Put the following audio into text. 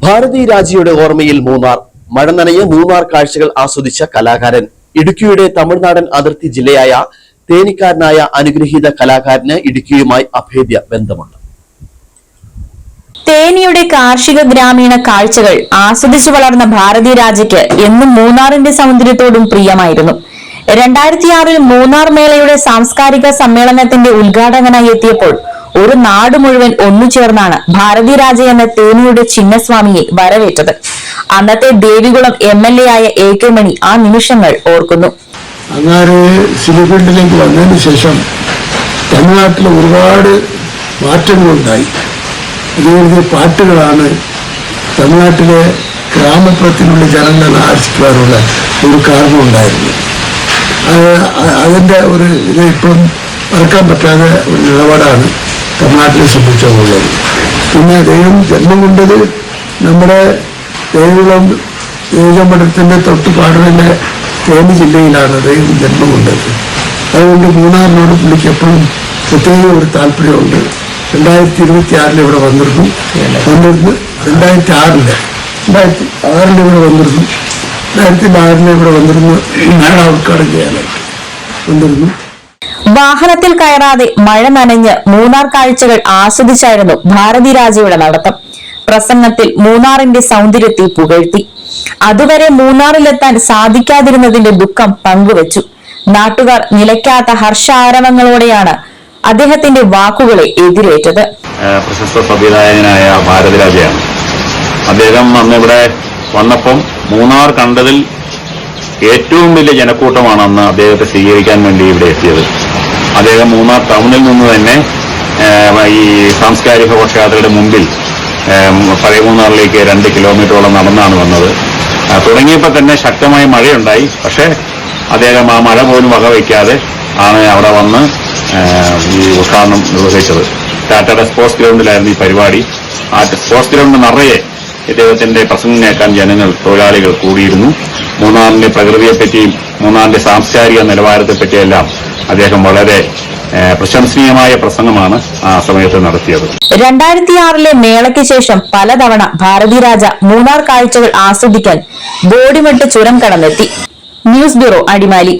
ഭാരതി രാജയുടെ ഓർമ്മയിൽ മൂന്നാർ. മഴ നനഞ്ഞ് മൂന്നാർ കാഴ്ചകൾ ആസ്വദിച്ച കലാകാരൻ. ഇടുക്കിയുടെ തമിഴ്നാടൻ അതിർത്തി ജില്ലയായ തേനിക്കാരനായ അനുഗ്രഹീത കലാകാരന് ഇടുക്കിയുമായി അഭേദ്യ ബന്ധമുണ്ട്. തേനിയുടെ കാർഷിക ഗ്രാമീണ കാഴ്ചകൾ ആസ്വദിച്ചു വളർന്ന ഭാരതി രാജയ്ക്ക് എന്നും മൂന്നാറിന്റെ സൗന്ദര്യത്തോടും പ്രിയമായിരുന്നു. 2006 മൂന്നാർ മേളയുടെ സാംസ്കാരിക സമ്മേളനത്തിന്റെ ഉദ്ഘാടകനായി എത്തിയപ്പോൾ ഒരു നാട് മുഴുവൻ ഒന്നുചേർന്നാണ് ഭാരതി രാജ എന്ന തേനിയുടെ ചിന്നസ്വാമിയെ വരവേറ്റത്. അന്നത്തെ ദേവികുളം MLA ആയ AK മണി ആ നിമിഷങ്ങൾ ഓർക്കുന്നു. അങ്ങനെ സിലിഫീൽഡിലേക്ക് വന്നതിന് ശേഷം തമിഴ്നാട്ടിൽ ഒരുപാട് മാറ്റങ്ങളുണ്ടായി. ഇതേ പാട്ടുകളാണ് തമിഴ്നാട്ടിലെ ഗ്രാമപ്രത്തിനുള്ള ജനങ്ങൾ ആർജിക്കുവാനുള്ള ഒരു കാരണമുണ്ടായിരുന്നു. അതിൻ്റെ ഒരു ഇത് ഇപ്പം മറക്കാൻ പറ്റാത്ത ഒരു നിലപാടാണ് തമിഴ്നാട്ടിനെ സംബന്ധിച്ചുള്ളത്. പിന്നെ ദൈവം ജന്മം കൊണ്ടത് നമ്മുടെ ദേവികുളം ദേവീജമഠത്തിൻ്റെ തൊട്ടുപാടുള്ള തേനി ജില്ലയിലാണ് ദൈവം ജന്മം കൊണ്ടത്. അതുകൊണ്ട് മൂന്നാറിനോട് പുള്ളിക്ക് എപ്പോഴും പ്രത്യേക ഒരു താല്പര്യമുണ്ട്. 2026 ഇവിടെ വന്നിരുന്നു. 2006 ഇവിടെ വന്നിരുന്നു. 2006 ഇവിടെ വന്നിരുന്നു. മേള ഉദ്ഘാടനം ചെയ്യാനായിട്ട് വന്നിരുന്നു. വാഹനത്തിൽ കയറാതെ മഴ നനഞ്ഞ് മൂന്നാർ കാഴ്ചകൾ ആസ്വദിച്ചായിരുന്നു ഭാരതി രാജയുടെ നടത്തം. പ്രസംഗത്തിൽ മൂന്നാറിന്റെ സൗന്ദര്യത്തെ പുകഴ്ത്തി. അതുവരെ മൂന്നാറിലെത്താൻ സാധിക്കാതിരുന്നതിന്റെ ദുഃഖം പങ്കുവച്ചു. നാട്ടുകാർ നിലയ്ക്കാത്ത ഹർഷാരവങ്ങളോടെയാണ് അദ്ദേഹത്തിന്റെ വാക്കുകളെ എതിരേറ്റത്. പ്രശസ്ത സംവിധായകനായ ഭാരതി രാജയാണ്. അദ്ദേഹം അന്നിവിടെ വന്നപ്പം മൂന്നാർ കണ്ടതിൽ ഏറ്റവും വലിയ ജനക്കൂട്ടമാണ് അന്ന് അദ്ദേഹത്തെ സ്വീകരിക്കാൻ വേണ്ടി ഇവിടെ എത്തിയത്. അദ്ദേഹം മൂന്നാർ ടൗണിൽ നിന്ന് തന്നെ ഈ സാംസ്കാരിക ഘോഷയാത്രയുടെ മുമ്പിൽ പഴയ മൂന്നാറിലേക്ക് 2 കിലോമീറ്ററോളം നടന്നാണ് വന്നത്. തുടങ്ങിയപ്പോൾ തന്നെ ശക്തമായ മഴയുണ്ടായി. പക്ഷേ അദ്ദേഹം ആ മഴ പോലും വകവയ്ക്കാതെ ആണ് അവിടെ വന്ന് ഈ ഉദ്ഘാടനം നിർവഹിച്ചത്. ടാറ്റയുടെ സ്പോർട്സ് ഗ്രൗണ്ടിലായിരുന്നു ഈ പരിപാടി. ആ സ്പോർട്സ് ഗ്രൗണ്ട് നിറയെ ഇദ്ദേഹത്തിന്റെ പ്രസംഗം കേൾക്കാൻ ജനങ്ങൾ, തൊഴിലാളികൾ കൂടിയിരുന്നു. മൂന്നാറിന്റെ പ്രകൃതിയെപ്പറ്റിയും മൂന്നാറിന്റെ സാംസ്കാരിക നിലവാരത്തെപ്പറ്റിയെല്ലാം അദ്ദേഹം വളരെ പ്രശംസനീയമായ പ്രസംഗമാണ് ആ സമയത്ത് നടത്തിയത്. 2006 മേളയ്ക്ക് ശേഷം പലതവണ ഭാരതി രാജ മൂന്നാർ കാഴ്ചകൾ ആസ്വദിക്കാൻ ബോഡിമെട്ട് ചുരം കടന്നെത്തി. News bureau, Adimali.